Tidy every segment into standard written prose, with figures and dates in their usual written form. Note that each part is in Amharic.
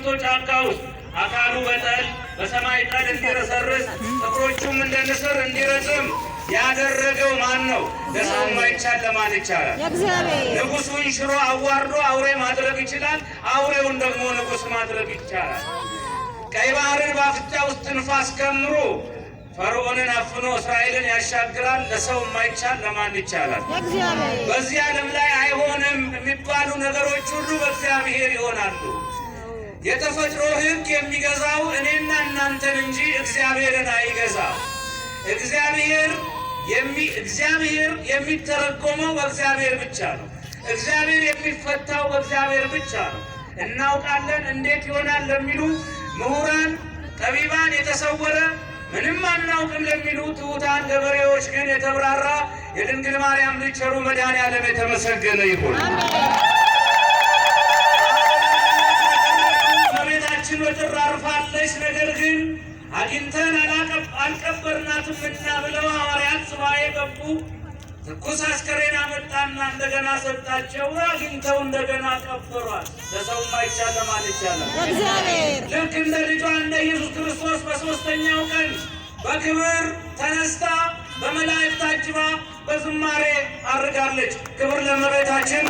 ገብቶ ጫካ ውስጥ አካሉ በጠል በሰማይ ጠል እንዲረሰርስ ጥፍሮቹም እንደ ንስር እንዲረዝም ያደረገው ማን ነው? ለሰው ማይቻል ለማን ይቻላል? ንጉሱን ሽሮ አዋርዶ አውሬ ማድረግ ይችላል። አውሬውን ደግሞ ንጉስ ማድረግ ይቻላል። ቀይ ባህርን በአፍንጫ ውስጥ ንፋስ ከምሮ ፈርዖንን አፍኖ እስራኤልን ያሻግራል። ለሰው ማይቻል ለማን ይቻላል? በዚህ ዓለም ላይ አይሆንም የሚባሉ ነገሮች ሁሉ በእግዚአብሔር ይሆናሉ። የተፈጥሮ ሕግ የሚገዛው እኔና እናንተን እንጂ እግዚአብሔርን አይገዛም። እግዚአብሔር የሚተረጎመው በእግዚአብሔር ብቻ ነው። እግዚአብሔር የሚፈታው በእግዚአብሔር ብቻ ነው። እናውቃለን እንዴት ይሆናል ለሚሉ ምሁራን ጠቢባን የተሰወረ ምንም አናውቅም ለሚሉ ትሑታን ገበሬዎች ግን የተብራራ የድንግል ማርያም ልጅ ቸሩ መድኃኔዓለም የተመሰገነ ይሁን። እመቤታችን በጥር አርፋለች፣ ነገር ግን አግኝተን አልቀበርናትምና ብለው ሐዋርያት ሱባዔ ገቡ። ትኩስ አስከሬን አመጣና እንደገና ሰጣቸው። አግኝተው እንደገና ቀበሯት። ለሰው ማይቻል ለማን ይቻላል? ልክ እንደ ልጇ እንደ ኢየሱስ ክርስቶስ በሦስተኛው ቀን በክብር ተነስታ በመላእክት ታጅባ በዝማሬ አርጋለች። ክብር ለእመቤታችን።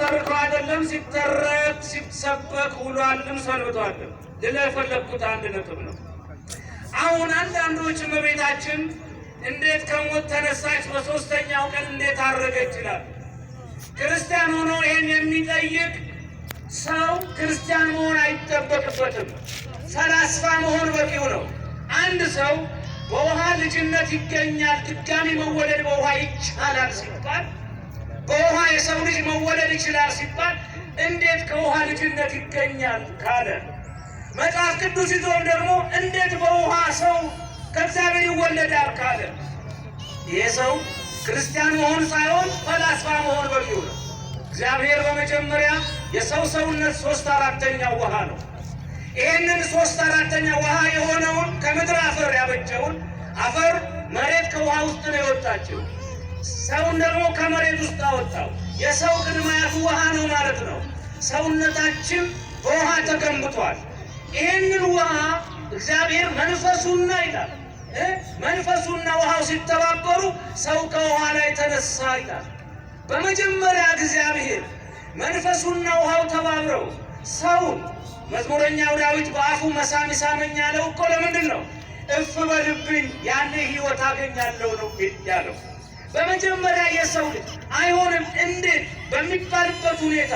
ተርኮ አይደለም ሲተረክ ሲሰበክ ውሏልም ሰንብቷልም። ልለ የፈለግኩት አንድ ነጥብ ነው። አሁን አንዳንዶች እመቤታችን እንዴት ከሞት ተነሳች በሦስተኛው ቀን እንዴት አረገች ይላል። ክርስቲያን ሆኖ ይሄን የሚጠይቅ ሰው ክርስቲያን መሆን አይጠበቅበትም። ፈላስፋ መሆን በቂው ነው። አንድ ሰው በውሃ ልጅነት ይገኛል፣ ድጋሚ መወለድ በውሃ ይቻላል ሲባል፣ በውሃ የሰው ልጅ መወለድ ይችላል ሲባል እንዴት ከውሃ ልጅነት ይገኛል ካለ፣ መጽሐፍ ቅዱስ ይዞም ደግሞ እንዴት በውሃ ሰው ከእግዚአብሔር ይወለዳል ካለ፣ ይሄ ሰው ክርስቲያን መሆን ሳይሆን ፈላስፋ መሆን በቂው ነው። እግዚአብሔር በመጀመሪያ የሰው ሰውነት 3/4 ውሃ ነው። ይህንን 3/4 ውሃ የሆነውን ከምድር አፈር ያበጀውን አፈር መሬት ከውሃ ውስጥ ነው የወጣችው። ሰውን ደግሞ ከመሬት ውስጥ አወጣው። የሰው ቅድማያቱ ውሃ ነው ማለት ነው። ሰውነታችን በውሃ ተገንብቷል። ይህንን ውሃ እግዚአብሔር መንፈሱና ይላል። መንፈሱና ውሃው ሲተባበሩ ሰው ከውሃ ላይ ተነሳ ይላል። በመጀመሪያ እግዚአብሔር መንፈሱና ውሃው ተባብረው ሰውን መዝሙረኛው ዳዊት በአፉ መሳም ይሳመኝ ያለው እኮ ለምንድን ነው? እፍ በልብኝ ያኔ ሕይወት አገኛለሁ ነው ያለው። በመጀመሪያ የሰው ልጅ አይሆንም እንዴት በሚባልበት ሁኔታ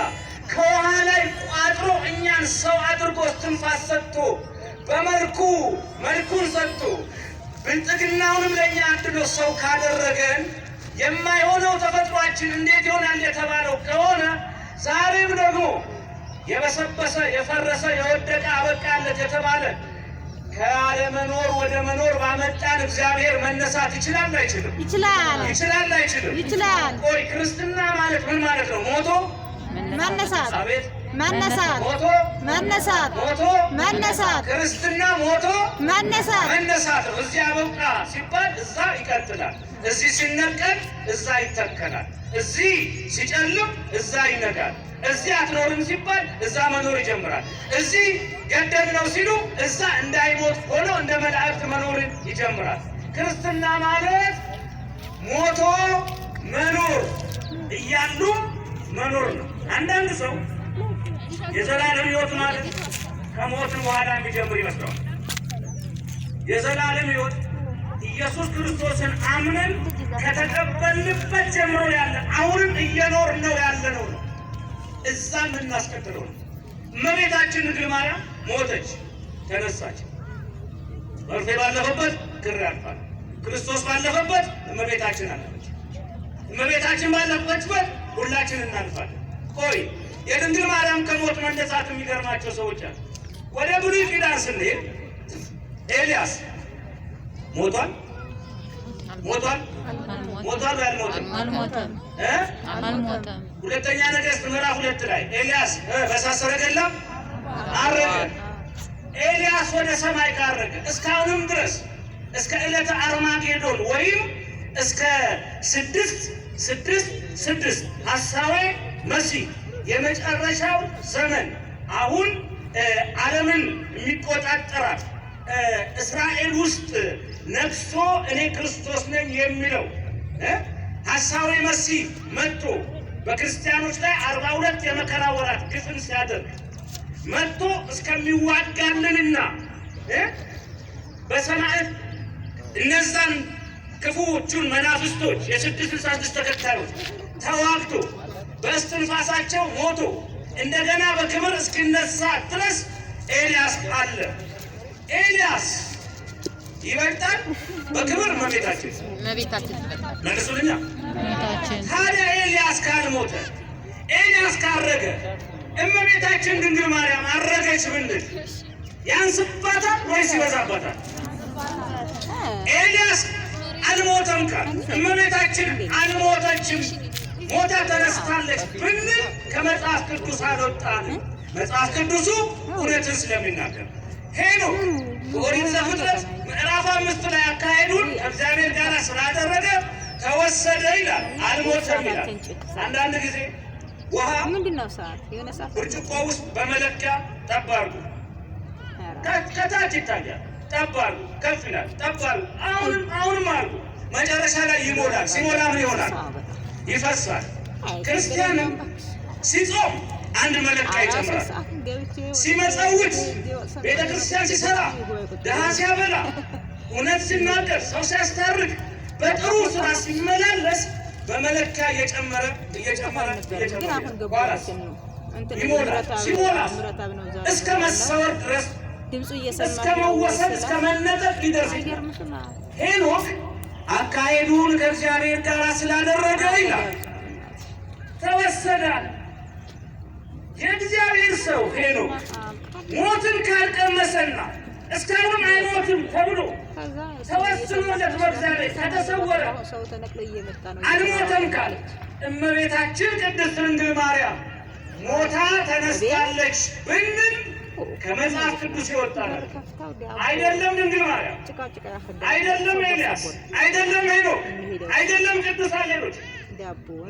ከውሃ ላይ ቋጥሮ እኛን ሰው አድርጎ እስትንፋስ ሰጥቶ መልኩን ሰጥቶ ብልጥግናውንም ለእኛ አድሎ ሰው ካደረገን የማይሆነው ተፈጥሯችን እንዴት ይሆናል የተባለው ከሆነ ዛሬም ደግሞ የበሰበሰ የፈረሰ የወደቀ አበቃለት የተባለ ከአለመኖር ወደ መኖር ባመጣን እግዚአብሔር መነሳት ይችላል አይችልም? ይችላል አይችልም? ይችላል። ቆይ ክርስትና ማለት ምን ማለት ነው? ሞቶ መነሳት። አቤት መነሳት፣ ሞቶ መነሳት፣ ሞቶ መነሳት። ክርስትና ሞቶ መነሳት ነው። እዚህ አበቃ ሲባል እዛ ይቀጥላል። እዚህ ሲነቀል እዛ ይተከላል። እዚህ ሲጨልም እዛ ይነጋል። እዚህ አትኖርም ሲባል እዛ መኖር ይጀምራል። እዚህ ገደልነው ሲሉ እዛ እንዳይሞት ሆኖ እንደ መላእክት መኖርን ይጀምራል። ክርስትና ማለት ሞቶ መኖር እያሉ መኖር ነው። አንዳንድ ሰው የዘላለም ሕይወት ማለት ከሞትን በኋላ የሚጀምር ይመስለዋል። የዘላለም ሕይወት ኢየሱስ ክርስቶስን አምነን ከተቀበልንበት ጀምሮ ያለ አሁንም እየኖር ነው ያለ ነው። እዛ የምናስቀጥለው ነው። እመቤታችን ድንግል ማርያም ሞተች፣ ተነሳች። መርፌ ባለፈበት ክር ያልፋል። ክርስቶስ ባለፈበት እመቤታችን አለፈች። እመቤታችን ባለፈችበት ሁላችን እናልፋለን። ቆይ የድንግል ማርያም ከሞት መነሳት የሚገርማቸው ሰዎች አሉ። ወደ ብሉይ ኪዳን ስንሄድ ኤልያስ ሞቷል አልሞተም? ሁለተኛ ነገሥት ምዕራፍ 2 ላይ ኤልያስ በእሳት ሰረገላ አረገ። ኤልያስ ወደ ሰማይ ካረገ እስካሁንም ድረስ እስከ ዕለተ አርማጌዶን ወይም እስከ 6 6:6 ሐሳዌ መሲህ የመጨረሻው ዘመን አሁን ዓለምን የሚቆጣጠራት እስራኤል ውስጥ ነግሶ እኔ ክርስቶስ ነኝ የሚለው ሐሳዌ መሲህ መጥቶ በክርስቲያኖች ላይ 42 የመከራ ወራት ግፍን ሲያደርግ መጥቶ እስከሚዋጋልንና በሰማዕት እነዛን ክፉዎቹን መናፍስቶች የ666 ተከታዮች ተዋግቶ በእስትንፋሳቸው ሞቶ እንደገና በክብር እስኪነሳ ድረስ ኤልያስ አለ። ኤልያስ ይበልጣል በክብር እመቤታችን ይበልጣል። መልሱልኛ። ታዲያ ኤልያስ ካልሞተ ኤልያስ ካረገ እመቤታችን ድንግል ማርያም አረገች ብንል ያንስባታል ወይስ ይበዛባታል? ኤልያስ አልሞተም ካል እመቤታችን አልሞተችም ሞታ ተነስታለች ብንል ከመጽሐፍ ቅዱስ አልወጣን። መጽሐፍ ቅዱሱ እውነትን ስለሚናገር ሄኖክ በኦሪት ዘፍጥረት ምዕራፍ 5 ላይ አካሄዱን ከእግዚአብሔር ጋር ስላደረገ ተወሰደ ይላል፣ አልሞተም ይላል። አንዳንድ ጊዜ ውሃ ብርጭቆ ውስጥ በመለኪያ ጠብ አድርጉ፣ ከታች ይታያል። ጠብ አድርጉ፣ ከፍ ይላል። ጠብ አድርጉ፣ አሁንም አድርጉ። መጨረሻ ላይ ይሞላል። ሲሞላ ምን ይሆናል? ይፈሳል። ክርስቲያንም ሲጾም አንድ መለኪያ ይጨምራል። ሲመጸውት ቤተ ክርስቲያን ሲሰራ፣ ድሃ ሲያበላ፣ እውነት ሲናገር፣ ሰው ሲያስታርቅ፣ በጥሩ ስራ ሲመላለስ በመለኪያ እየጨመረ ኋላስ ይሞላል። ሲሞላ እስከ መሰወር ድረስ እስከ መወሰድ እስከ መነጠቅ ሊደርስ ይችላል። ሄኖክ አካሄዱን ከእግዚአብሔር ጋር ስላደረገ ይላል ተወሰዳል። የእግዚአብሔር ሰው ሄኖክ ሞትን ካልቀመሰና እስካሁን አይሞትም ተብሎ ተወስኖለት በእግዚአብሔር ከተሰወረ አልሞተም ካለ እመቤታችን ቅድስት ድንግል ማርያም ሞታ ተነስታለች ብንል ከመጽሐፍ ቅዱስ ይወጣል። አይደለም ድንግል ማርያም፣ አይደለም ኤልያስ፣ አይደለም ሄኖክ፣ አይደለም ቅዱሳን ሌሎች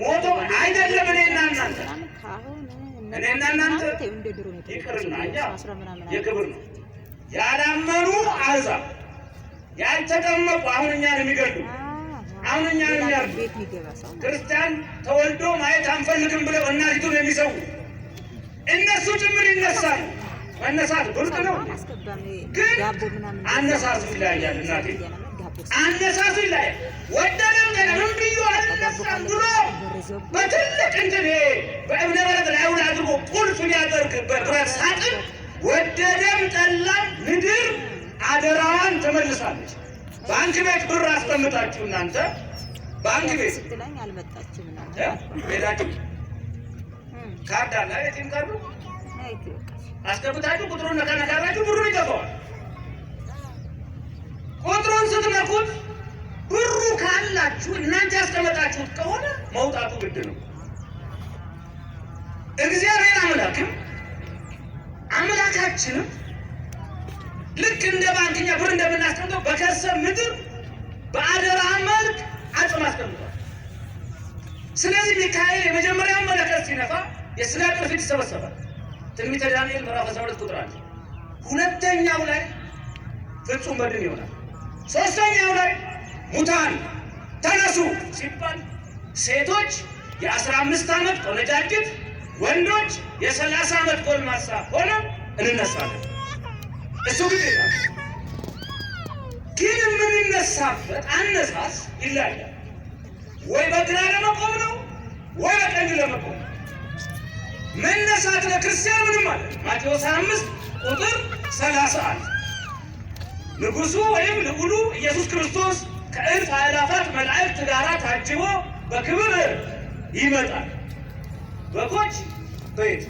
ሞቶ አይደለም እኔና እናንተ ይቅርና እኛ የክብር ነው። ያላመኑ አሕዛብ ያልተጠመቁ አሁን እኛን የሚገሉ አሁን እኛን የሚያርዱ ክርስቲያን ተወልዶ ማየት አንፈልግም ብለው እናቲቱን የሚሰዉ እነሱ ጭምር ይነሳሉ። መነሳት ብርቅ ነው፣ ግን አነሳሱ ይለያያል። እናቴ አነሳሱ ይለያያል። ወደደም ጠላም ብዩ አልነሳም ብሎ በትልቅ እንትን በእብነ በረድ ላይ አሁን አድርጎ ቁልፍ ሊያደርግ በብረት ሳጥን ወደደም ጠላም ምድር አደራዋን ተመልሳለች። ባንክ ቤት ብር አስቀምጣችሁ እናንተ ባንክ ቤት ቤታችሁ ካርድ አለ የቲም ካርዱ አስገብታችሁ ቁጥሩን ነካነካራችሁ ብሩ ይገባዋል። ቁጥሩን ስትነኩት ብሩ ካላችሁ እናንተ ያስቀመጣችሁት ከሆነ መውጣቱ ግድ ነው። እግዚአብሔር አምላካችንም ልክ እንደ ባንክኛ ብር እንደምናስቀምጠው በከርሰ ምድር በአደራ መልክ አጽም አስቀምጧል። ስለዚህ ሚካኤል የመጀመሪያውን መለከት ሲነፋ የሥጋ ቅርፊት ይሰበሰባል። ትንቢተ ዳንኤል ምዕራፍ 12 ቁጥር 1። ሁለተኛው ላይ ፍጹም በድን ይሆናል። ሶስተኛው ላይ ሙታን ተነሱ ሲባል ሴቶች የ15 ዓመት ቆነጃጅት፣ ወንዶች የ30 ዓመት ጎልማሳ ሆነው እንነሳለን። እሱ ግን የምንነሳበት አነሳስ ይለያል። ወይ በግራ ለመቆም ነው ወይ በቀኝ ለመቆም። መነሳት ለክርስቲያን ምንም አለ። ማቴዎስ 5 ቁጥር 31 ንጉሡ ወይም ልዑሉ ኢየሱስ ክርስቶስ ከእልፍ አእላፋት መላእክት ጋር ታጅቦ በክብር ይመጣል። በጎች በየት?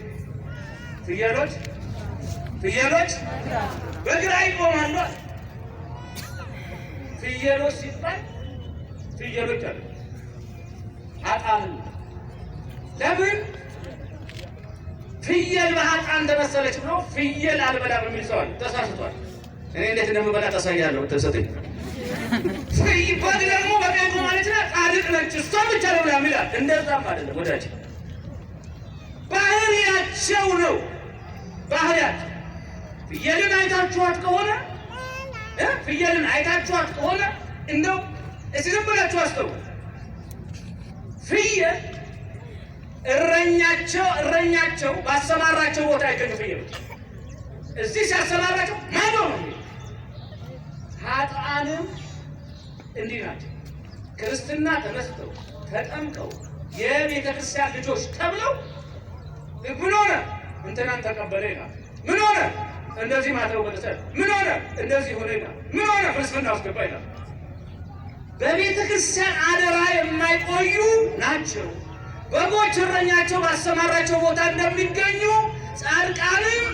ፍየሎች በግራ ይቆማሉ። ፍየሎች ሲባል ፍየሎች አሉ ኃጥአን። ለምን ፍየል በኃጥአን እንደመሰለች ብሎ ፍየል አልበላም የሚል ሰው አለ። ተሳስቷል። እኔ እንዴት እንደምበላ ታሳያለሁ። ተሰጠኝ በግ ደግሞ በቀኝ ቆማለች ጻድቅ ነች እሷ ብቻ ነው ያምላል። እንደዛም አይደለም ወዳጅ፣ ባህሪያቸው ነው ባህሪያቸው። ፍየልን አይታችኋት ከሆነ እንደው እስቲ ዝም ብላችሁ አስተውሉ። ፍየል እረኛቸው ባሰማራቸው ቦታ አይገኙ ፍየሎች። እዚህ ሲያሰማራቸው ማዶ ነው። ኃጥአንም እንዲህ ናቸው። ክርስትና ተነስተው ተጠምቀው የቤተ ክርስቲያን ልጆች ተብለው ምን ሆነ እንትናን ተቀበለ ይላል። ምን ሆነ እንደዚህ ማተው በተሰ ምን ሆነ እንደዚህ ሆነ ይላል። ምን ሆነ ፍልስፍና አስገባ ይላል። በቤተ ክርስቲያን አደራ የማይቆዩ ናቸው። በጎች እረኛቸው ባሰማራቸው ቦታ እንደሚገኙ ጻድቃንም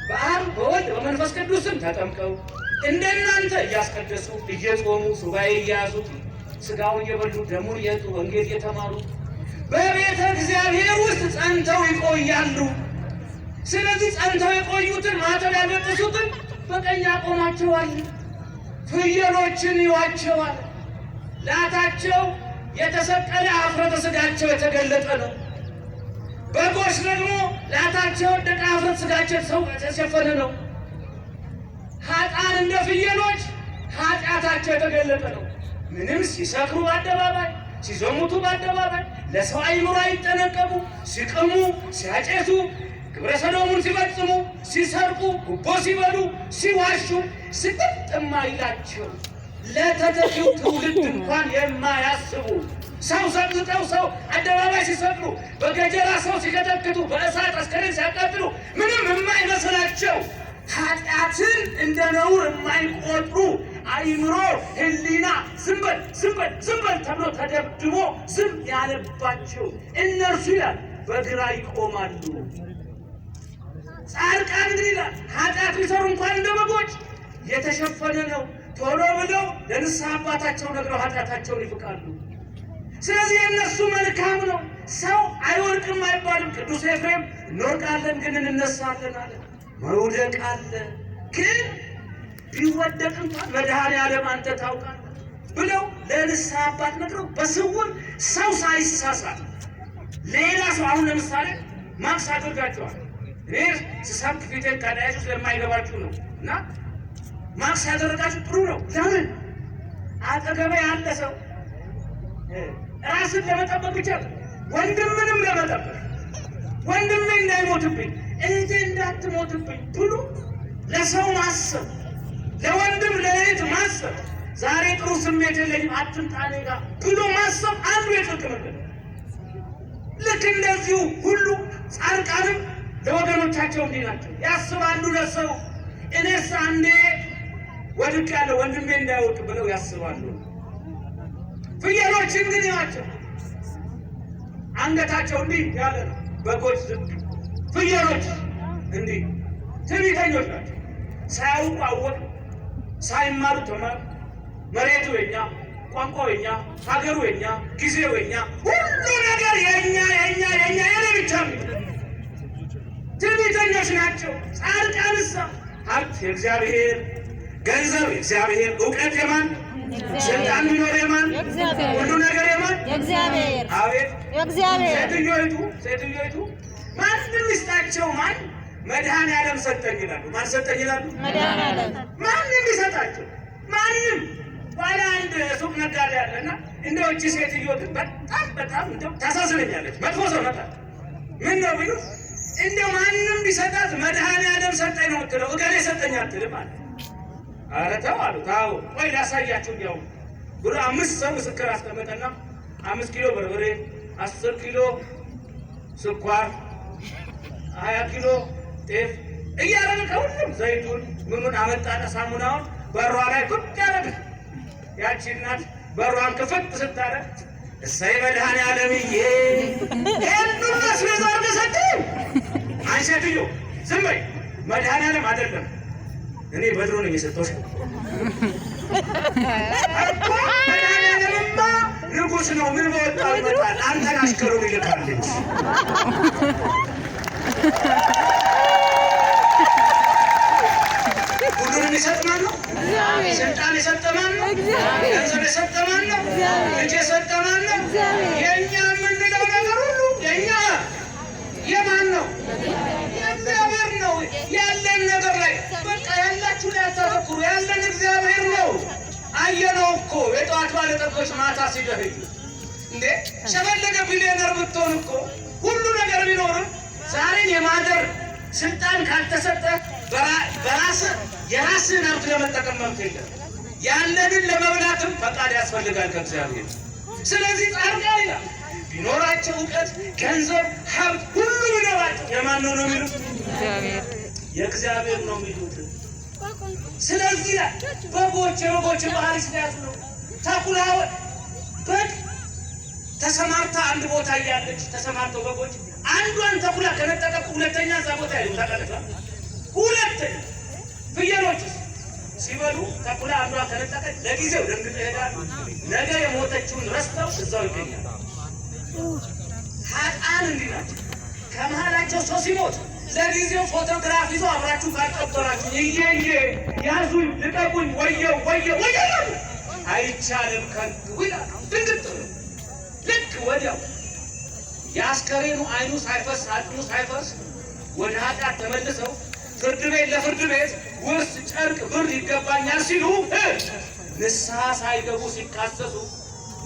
በአብ በወልድ በመንፈስ ቅዱስም ተጠምቀው እንደናንተ እያስቀደሱ እየጾሙ ሱባኤ እየያዙ ስጋውን እየበሉ ደሙን እየጠጡ ወንጌል እየተማሩ በቤተ እግዚአብሔር ውስጥ ጸንተው ይቆያሉ። ስለዚህ ጸንተው የቆዩትን ማተብ ያበጠሱትን በቀኝ ያቆማቸዋል። ፍየሎችን ይዋቸዋል። ላታቸው የተሰቀለ ኀፍረተ ሥጋቸው የተገለጠ ነው። በጎች ደግሞ ላታቸው ደቀ ኀፍረተ ሥጋቸው የተሸፈነ ነው። ኃጥአን እንደ ፍየሎች ኃጢአታቸው የተገለጠ ነው። ምንም ሲሰክሩ በአደባባይ ሲዘሙቱ በአደባባይ ለሰው አይምሮ አይጠነቀቁ፣ ሲቅሙ ሲያጨሱ ግብረ ሰዶሙን ሲፈጽሙ ሲሰርቁ ጉቦ ሲበሉ ሲዋሹ ስቅጥ የማይላቸው ለተተኪው ትውልድ እንኳን የማያስቡ ሰው ሰቅዝቀው ሰው አደባባይ ሲሰቅሉ በገጀራ ሰው ሲቀጠቅጡ በእሳት አስከሬን ሲያቃጥሉ ምንም የማይመስላቸው ኃጢአትን እንደ ነውር የማይቆጥሩ አይምሮ ሕሊና ዝም በል ተብሎ ተደብድቦ ዝም ያለባቸው እነርሱ ይላል በግራ ይቆማሉ። ጻድቃን ግን ይላል ኃጢአት ቢሰሩ እንኳን እንደ በጎች የተሸፈነ ነው። ቶሎ ብለው ለንስሐ አባታቸው ነግረው ኃጢአታቸውን ይፍቃሉ። ስለዚህ የእነሱ መልካም ነው። ሰው አይወድቅም አይባልም። ቅዱስ ኤፍሬም እንወድቃለን ግን እንነሳለን አለ። መውደቅ አለ ግን ቢወደቅ እንኳን መድኃኔዓለም አንተ ታውቃለህ ብለው ለንስሐ አባት ነግረው በስውር ሰው ሳይሳሳት ሌላ ሰው አሁን ለምሳሌ ማክስ አድርጋቸዋል። እኔ ስሰብክ ፊቴን ካዳያችሁ ስለማይገባችሁ ነው እና ማክስ ያደረጋችሁ ጥሩ ነው። ለምን አጠገቤ ያለ ሰው ራስን ለመጠበቅ ብቻ ወንድምንም ለመጠበቅ ወንድሜ እንዳይሞትብኝ እህቴ እንዳትሞትብኝ ብሎ ለሰው ማሰብ፣ ለወንድም ለእህት ማሰብ፣ ዛሬ ጥሩ ስሜት የለኝም አትምጣ እኔ ጋር ብሎ ማሰብ አንዱ የጽድቅ መንገድ። ልክ እንደዚሁ ሁሉ ጻድቃንም ለወገኖቻቸው እንዲህ ናቸው፣ ያስባሉ ለሰው። እኔስ አንዴ ወድቄያለሁ ወንድሜ እንዳይወድቅ ብለው ያስባሉ። ፍየሎችን ግን ይዋቸው አንገታቸው እንዲህ ያለ ነው። በጎች ዝቅ፣ ፍየሎች እንዲህ ትዕቢተኞች ናቸው። ሳያውቁ አወቁ፣ ሳይማሩ ተማሩ። መሬቱ የኛ፣ ቋንቋው የኛ፣ ሀገሩ የኛ፣ ጊዜው የኛ፣ ሁሉ ነገር የኛ የኔ ብቻ ነው። ትዕቢተኞች ናቸው። ጻድቃንሳ ሀብት የእግዚአብሔር፣ ገንዘብ የእግዚአብሔር፣ እውቀት የማን? ስልጣን ቢኖር የማን? ሁሉ ነገር የማን? የእግዚአብሔር። አቤት የእግዚአብሔር። ሴትዮይቱ ማንም ይስጣቸው ማን? መድኃኔዓለም ሰጠኝ ይላሉ። ማን ሰጠኝ ይላሉ? መድኃኔዓለም። ማንም ይሰጣቸው ማንም። ባለ አንድ ሱቅ ነጋዴ ያለና እንደው እቺ ሴትዮ ግን በጣም እንደው ታሳዝነኛለች። መጥፎ ሰው መጣ። ምን ነው ቢሉ እንደው ማንም ቢሰጣት መድኃኔዓለም ሰጠኝ ነው የምትለው፣ እገሌ ሰጠኝ አትልም አለ። ኧረ ተው አሉት። አዎ ቆይ ላሳያችሁ ያው ብሎ 5 ሰው ምስክር አስቀመጠና 5 ኪሎ በርበሬ፣ 10 ኪሎ ስኳር፣ 20 ኪሎ ጤፍ እያረገ ከሁሉም ዘይቱን ምኑን አመጣና ሳሙናውን በሯ ላይ ቁጭ ያደረገ። ያቺ እናት በሯን ክፍት ስታደርግ እሰይ መድኃኔዓለምዬ ይህንን አስቤዛ አድርገህ ሰጠኝ። አንቺ ሴትዮ ዝም በይ፣ መድኃኔዓለም አይደለም እኔ በድሮ ነው የሰጠሁሽ። መድኃኔዓለምማ ንጉሥ ነው። ምን በወጣው ይመጣል፣ አንተን አሽከሩን ይልካለች። ሁሉንም ይሰጥ ማን ነው? ስልጣን የሰጠ ማን ነው? ገንዘብ የሰጠ ማን ነው? ልጅ የሰጠ ማን ነው? የእኛ የምንለው ነገር ሁሉ የእኛ የማን ነው? የእግዚአብሔር ነው። ያለን ነገር ላይ በቃ ያላችሁ ላይ አታተኩሩ። ያለን እግዚአብሔር ነው። አየነው እኮ የጠዋት ባለጠጎች ማታ ሲደህዩ እንዴ ሸበለገ ቢሊዮነር ብትሆን እኮ ሁሉ ነገር ቢኖርም ዛሬን የማደር ስልጣን ካልተሰጠ በራስህ የራስህን ሀብት ለመጠቀም መብት የለም። ያለንን ለመብላትም ፈቃድ ያስፈልጋል ከእግዚአብሔር። ስለዚህ ጻድቃን ይላል ቢኖራቸው እውቀት፣ ገንዘብ፣ ሀብት ሁሉ ቢኖራቸው የማን ነው የሚሉት? የእግዚአብሔር ነው የሚሉት። ስለዚህ በጎች ባህሪ ስለያዙ ነው። ተኩላ በግ ተሰማርታ አንድ ቦታ እያለች ተሰማርተው በጎች አንዷን ተኩላ ከነጠቀቁ ሁለተኛ እዛ ቦታ ያሉ ታቀለቅላል። ሁለተኛ ፍየሎች ሲበሉ ተኩላ አንዷ ከነጠቀች ለጊዜው ደንግጠው ይሄዳሉ። ነገ የሞተችውን ረስተው እዛው ይገኛሉ። ኃጥአን እንዲህ ናቸው። ከመሃላቸው ሰው ሲሞት ለጊዜው ፎቶግራፍ ይዞ አብራችሁ ካልቀበራችሁ እየየ ያዙኝ፣ ልቀቁኝ፣ ወየው ወየው ወየው አይቻልም ከንቱ ይላል። ድንግጥ ልክ ወዲያው የአስከሬኑ አይኑ ሳይፈስ አጥሙ ሳይፈስ ወደ ኃጢአት ተመልሰው ፍርድ ቤት ለፍርድ ቤት ውርስ፣ ጨርቅ፣ ብር ይገባኛል ሲሉ ንስሐ ሳይገቡ ሲካሰሱ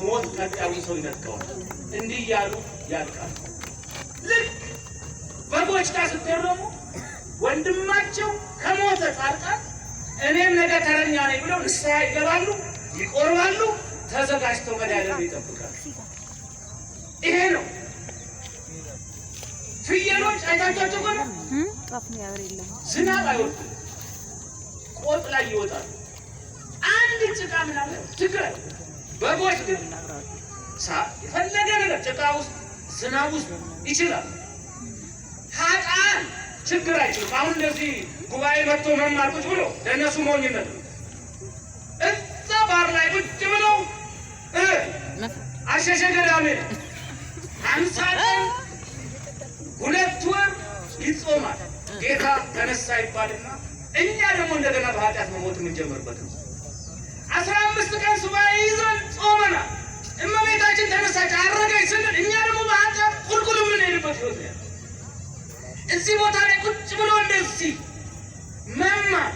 ሞት ቀጣዩ ሰው ይነጥቀዋል። እንዲህ እያሉ ያልቃል። ልክ በጎች ጋር ስትደረሙ ወንድማቸው ከሞተ ጻድቃን እኔም ነገ ተረኛ ነኝ ብለው ንስሐ ይገባሉ፣ ይቆርባሉ፣ ተዘጋጅተው መድኃኒዓለም ይጠብቃሉ። ይሄ ነው። ፍየሎች አይታቸው ከሆነ ዝናብ አይወርድም፣ ቆጥ ላይ ይወጣሉ። አንድ ጭቃ ምናምን ችግር። በጎች ግን የፈለገ ነገር ጭቃ ውስጥ ዝናብ ውስጥ ይችላል። ኃጥአን ችግር አይችሉም። አሁን እንደዚህ ጉባኤ መጥቶ መማር ቁጭ ብሎ ለእነሱ ሞኝነት ነው። እዛ ባር ላይ ቁጭ ብለው አሸሸ ገዳሜ 50 ቀን 2 ወር ይጾማል። ጌታ ተነሳ ይባልና እኛ ደግሞ እንደገና በኃጢአት መሞት የምንጀምርበት ነው። 15 ቀን ሱባኤ ይዘን ጾመናል። እመቤታችን ተነሳች አረገች ስንል እኛ ደግሞ በኃጢአት ቁልቁል የምንሄድበት ህይወት ነው። እዚህ ቦታ ላይ ቁጭ ብሎ እንደዚህ መማር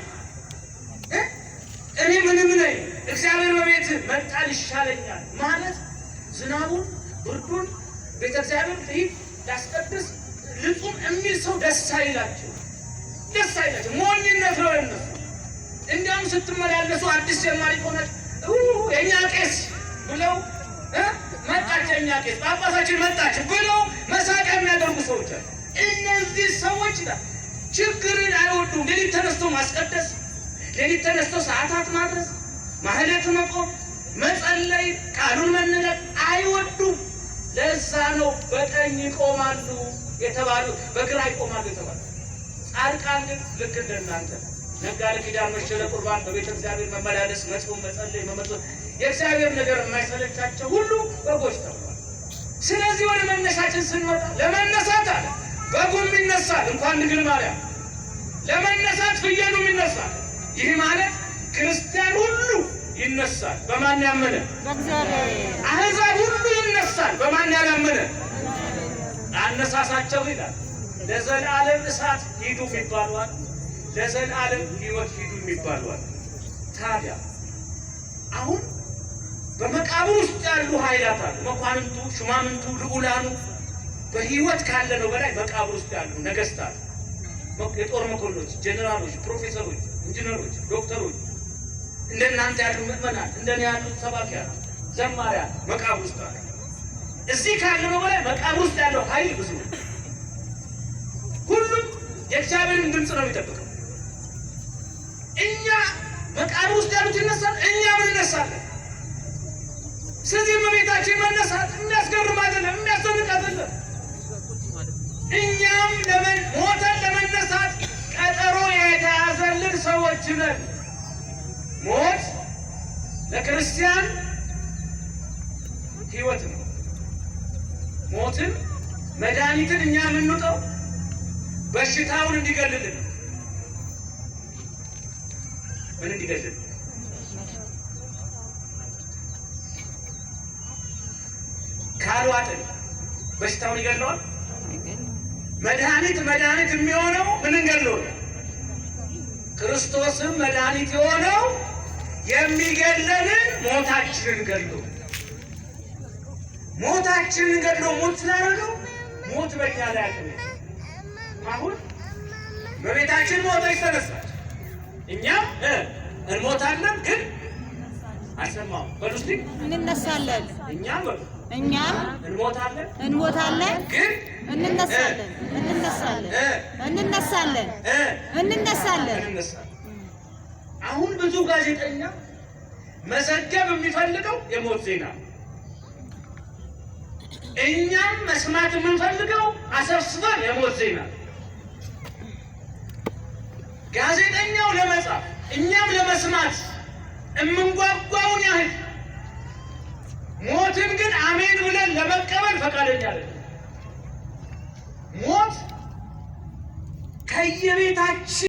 እኔ ምንም ነኝ እግዚአብሔር በቤት መጣል ይሻለኛል ማለት ዝናቡን ብርዱን ቤተ እግዚአብሔር ልሂድ ላስቀድስ ልጹም የሚል ሰው ደስ አይላቸው። ሞኝነት ነው የነሱ። እንዲያውም ስትመላለሱ አዲስ ጀማሪ ሆነች የእኛ ቄስ ብለው መጣች፣ የእኛ ቄስ ጳጳሳችን መጣች ብለው መሳቂያ የሚያደርጉ ሰዎች አሉ። እነዚህ ሰዎች ችግርን አይወዱም። ሌሊት ተነስቶ ማስቀደስ፣ ሌሊት ተነስቶ ሰዓታት ማድረስ፣ ማህሌት መቆም፣ መጸለይ፣ ቃሉን መነገር አይወዱም። ለዛ ነው በቀኝ ይቆማሉ የተባሉ በግራ ይቆማሉ የተባሉ። ጻድቃን ግን ልክ እንደናንተ ነጋዴ ኪዳን መሸለ ቁርባን በቤተ እግዚአብሔር መመላለስ፣ መጾም፣ መጸለይ፣ መመጽወት የእግዚአብሔር ነገር የማይሰለቻቸው ሁሉ በጎች ተብሏል። ስለዚህ ወደ መነሻችን ስንመጣ ለመነሳት አለ በጉም ይነሳል። እንኳን ድንግል ማርያም ለመነሳት ፍየሉም ይነሳል። ይህ ማለት ክርስቲያን ሁሉ ይነሳል። በማን ያመነ? አሕዛብ ሁሉ ይነሳል። በማን ያላመነ? አነሳሳቸው ይላል ለዘላለም እሳት ሂዱ ይባላል፣ ለዘላለም ሕይወት ሂዱ ይባላል። ታዲያ አሁን በመቃብር ውስጥ ያሉ ኃይላት አሉ። መኳንንቱ፣ ሹማምንቱ፣ ልዑላኑ በህይወት ካለ ነው በላይ መቃብር ውስጥ ያሉ ነገስታት፣ የጦር መኮንኖች፣ ጀነራሎች፣ ፕሮፌሰሮች፣ ኢንጂነሮች፣ ዶክተሮች እንደናንተ ያሉ ምዕመናን፣ እንደኔ ያሉ ሰባኪያን፣ ዘማሪያን መቃብር ውስጥ አሉ። እዚህ ካለ ነው በላይ መቃብር ውስጥ ያለው ኃይል ብዙ ነው። ሁሉም የእግዚአብሔርን ድምፅ ነው የሚጠብቀው። እኛ መቃብር ውስጥ ያሉት ይነሳል፣ እኛ ምን እነሳለን። ስለዚህ እመቤታችን መነሳት የሚያስገርም አይደለም፣ የሚያስደንቅ አይደለም። እኛም ሞተን ለመነሳት ቀጠሮ የተያዘልን ሰዎች ነን። ሞት ለክርስቲያን ህይወት ነው። ሞትን መድኃኒትን እኛ የምንውጠው በሽታውን እንዲገልልን ምን እንዲገልልን ያልዋጥን በሽታውን ይገድለዋል። መድኃኒት የሚሆነው ምንን ገድሎ ነው? ክርስቶስም መድኃኒት የሆነው የሚገድለንን ሞታችንን ገድሎ ሞት ስላደረገው ሞት በእኛ ላይ ያለ አሁን በቤታችን ሞተች ተነሳች፣ እኛም እንሞታለን ግን አልሰማሁም በሉ እስኪ እንነሳለን። እኛም እንሞታለን ግን እንነሳለን። አሁን ብዙ ጋዜጠኛ መዘገብ የሚፈልገው የሞት ዜና፣ እኛም መስማት የምንፈልገው አሰብስበን የሞት ዜና። ጋዜጠኛው ለመጻፍ እኛም ለመስማት የምንጓጓውን ያህል ሞትን ግን አሜን ብለን ለመቀበል ፈቃደኛ አይደለም። ሞት ከየቤታችን